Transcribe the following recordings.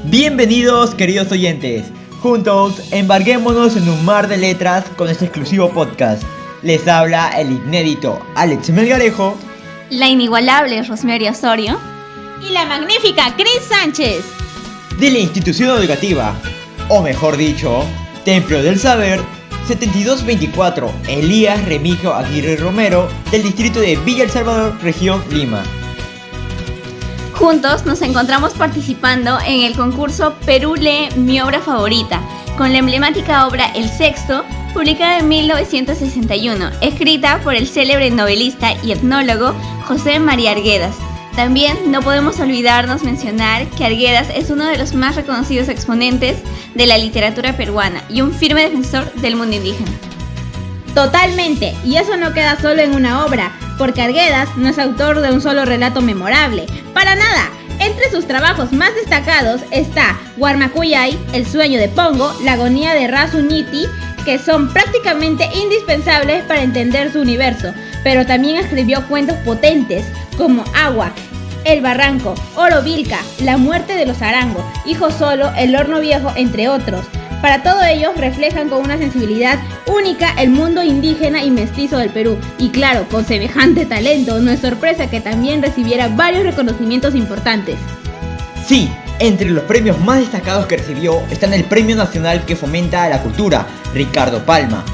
Bienvenidos, queridos oyentes. Juntos embarguémonos en un mar de letras con este exclusivo podcast. Les habla el inédito Alex Melgarejo, la inigualable Rosemary Osorio y la magnífica Cris Sánchez de la institución educativa, o mejor dicho, Templo del Saber 7224 Elías Remigio Aguirre Romero, del distrito de Villa El Salvador, región Lima. Juntos nos encontramos participando en el concurso Perú lee mi obra favorita, con la emblemática obra El Sexto, publicada en 1961, escrita por el célebre novelista y etnólogo José María Arguedas. También no podemos olvidarnos mencionar que Arguedas es uno de los más reconocidos exponentes de la literatura peruana y un firme defensor del mundo indígena. Totalmente, y eso no queda solo en una obra, porque Arguedas no es autor de un solo relato memorable, para nada. Entre sus trabajos más destacados está Guarmacuyay, El sueño de Pongo, La agonía de Rasuniti, que son prácticamente indispensables para entender su universo, pero también escribió cuentos potentes como Agua, El barranco, Oro Vilca, La muerte de los Arango, Hijo solo, El horno viejo, entre otros. Para todo ellos reflejan con una sensibilidad única el mundo indígena y mestizo del Perú. Y claro, con semejante talento, no es sorpresa que también recibiera varios reconocimientos importantes. Sí, entre los premios más destacados que recibió están el Premio Nacional que fomenta la cultura, Ricardo Palma,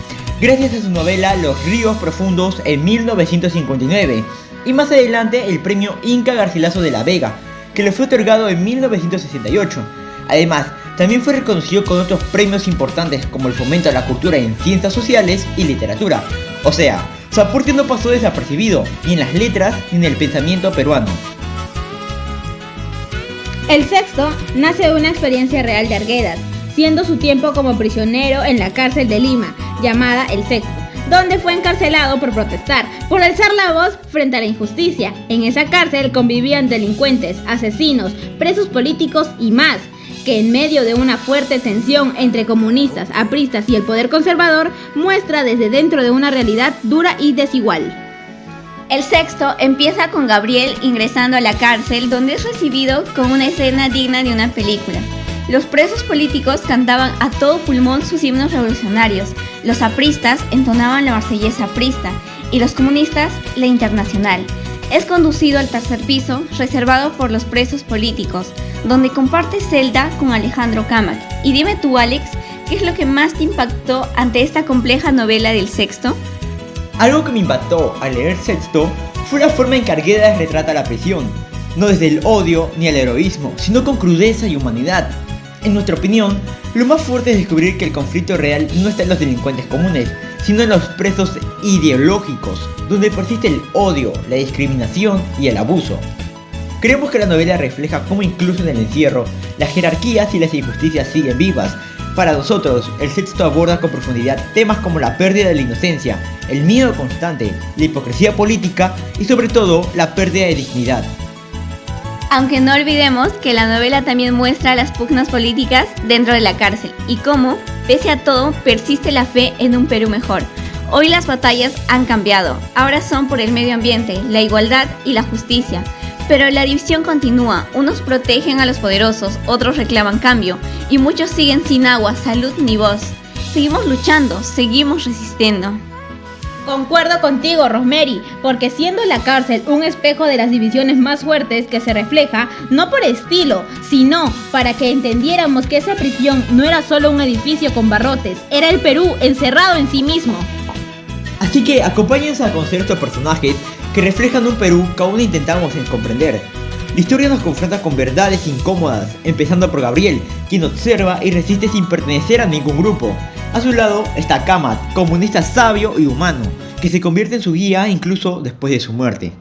gracias a su novela Los ríos profundos en 1959, y más adelante el Premio Inca Garcilaso de la Vega, que le fue otorgado en 1968. Además, también fue reconocido con otros premios importantes como el fomento a la cultura en ciencias sociales y literatura. O sea, su aporte no pasó desapercibido, ni en las letras ni en el pensamiento peruano. El Sexto nace de una experiencia real de Arguedas, siendo su tiempo como prisionero en la cárcel de Lima, llamada El Sexto, donde fue encarcelado por protestar, por alzar la voz frente a la injusticia. En esa cárcel convivían delincuentes, asesinos, presos políticos y más, que en medio de una fuerte tensión entre comunistas, apristas y el poder conservador, muestra desde dentro de una realidad dura y desigual. El Sexto empieza con Gabriel ingresando a la cárcel, donde es recibido con una escena digna de una película. Los presos políticos cantaban a todo pulmón sus himnos revolucionarios, los apristas entonaban la marsellesa aprista y los comunistas la internacional. Es conducido al tercer piso, reservado por los presos políticos, donde comparte celda con Alejandro Cámac. Y dime tú, Alex, ¿qué es lo que más te impactó ante esta compleja novela del Sexto? Algo que me impactó al leer Sexto fue la forma en que Arguedas retrata la prisión, no desde el odio ni el heroísmo, sino con crudeza y humanidad. En nuestra opinión, lo más fuerte es descubrir que el conflicto real no está en los delincuentes comunes, sino en los presos ideológicos, donde persiste el odio, la discriminación y el abuso. Creemos que la novela refleja cómo incluso en el encierro, las jerarquías y las injusticias siguen vivas. Para nosotros, El Sexto aborda con profundidad temas como la pérdida de la inocencia, el miedo constante, la hipocresía política y sobre todo la pérdida de dignidad. Aunque no olvidemos que la novela también muestra las pugnas políticas dentro de la cárcel y cómo, pese a todo, persiste la fe en un Perú mejor. Hoy las batallas han cambiado, ahora son por el medio ambiente, la igualdad y la justicia. Pero la división continúa, unos protegen a los poderosos, otros reclaman cambio y muchos siguen sin agua, salud ni voz. Seguimos luchando, seguimos resistiendo. Concuerdo contigo, Rosemary, porque siendo la cárcel un espejo de las divisiones más fuertes que se refleja, no por estilo, sino para que entendiéramos que esa prisión no era solo un edificio con barrotes, era el Perú encerrado en sí mismo. Así que acompáñennos a conocer estos personajes que reflejan un Perú que aún intentamos comprender. La historia nos confronta con verdades incómodas, empezando por Gabriel, quien observa y resiste sin pertenecer a ningún grupo. A su lado está Cámac, comunista sabio y humano, que se convierte en su guía incluso después de su muerte.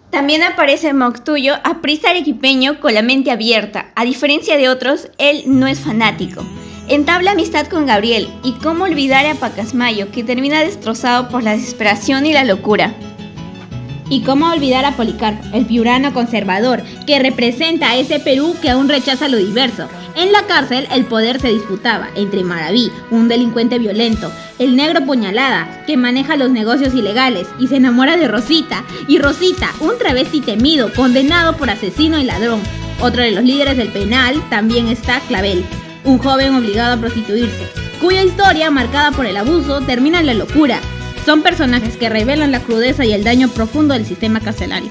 También aparece Moctuyo, aprista arequipeño con la mente abierta. A diferencia de otros, él no es fanático. Entabla amistad con Gabriel, y cómo olvidar a Pacasmayo, que termina destrozado por la desesperación y la locura. Y cómo olvidar a Policarpo, el piurano conservador, que representa a ese Perú que aún rechaza lo diverso. En la cárcel el poder se disputaba entre Maraví, un delincuente violento, el negro Puñalada, que maneja los negocios ilegales y se enamora de Rosita, y Rosita, un travesti temido, condenado por asesino y ladrón. Otro de los líderes del penal también está Clavel, un joven obligado a prostituirse, cuya historia, marcada por el abuso, termina en la locura. Son personajes que revelan la crudeza y el daño profundo del sistema carcelario.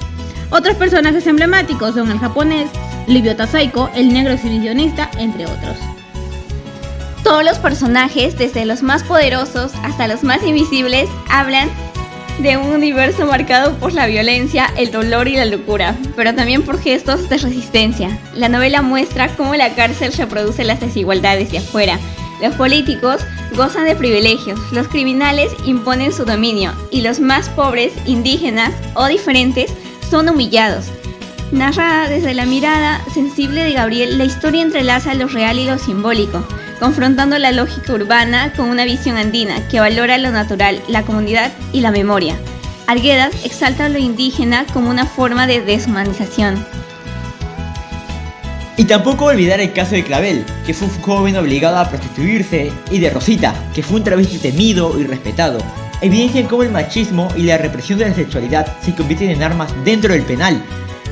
Otros personajes emblemáticos son el japonés, Livio Taseiko, el negro exhibicionista, entre otros. Todos los personajes, desde los más poderosos hasta los más invisibles, hablan de un universo marcado por la violencia, el dolor y la locura, pero también por gestos de resistencia. La novela muestra cómo la cárcel reproduce las desigualdades de afuera. Los políticos gozan de privilegios, los criminales imponen su dominio y los más pobres, indígenas o diferentes son humillados. Narrada desde la mirada sensible de Gabriel, la historia entrelaza lo real y lo simbólico, confrontando la lógica urbana con una visión andina que valora lo natural, la comunidad y la memoria. Arguedas exalta lo indígena como una forma de deshumanización. Y tampoco olvidar el caso de Clavel, que fue un joven obligado a prostituirse, y de Rosita, que fue un travesti temido y respetado. Evidencian cómo el machismo y la represión de la sexualidad se convierten en armas dentro del penal,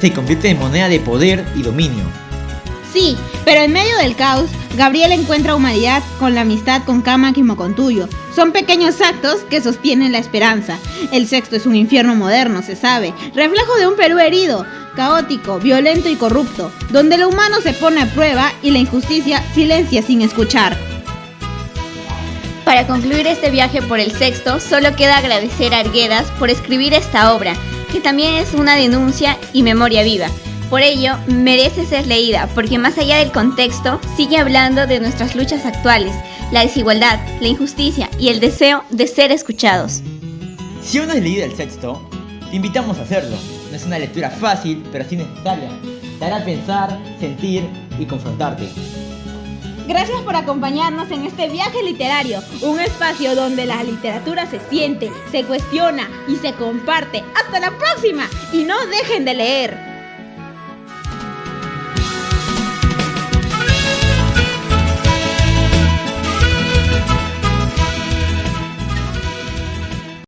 se convierten en moneda de poder y dominio. Sí, pero en medio del caos, Gabriel encuentra humanidad con la amistad con Cámac y Mocontuyo. Son pequeños actos que sostienen la esperanza. El sexto es un infierno moderno, se sabe, reflejo de un Perú herido, caótico, violento y corrupto, donde lo humano se pone a prueba y la injusticia silencia sin escuchar. Para concluir este viaje por el sexto, solo queda agradecer a Arguedas por escribir esta obra, que también es una denuncia y memoria viva. Por ello, merece ser leída, porque más allá del contexto, sigue hablando de nuestras luchas actuales, la desigualdad, la injusticia y el deseo de ser escuchados. Si aún no has leído el sexto, te invitamos a hacerlo. No es una lectura fácil, pero sí necesaria. Te hará pensar, sentir y confrontarte. Gracias por acompañarnos en este viaje literario, un espacio donde la literatura se siente, se cuestiona y se comparte. ¡Hasta la próxima! Y no dejen de leer.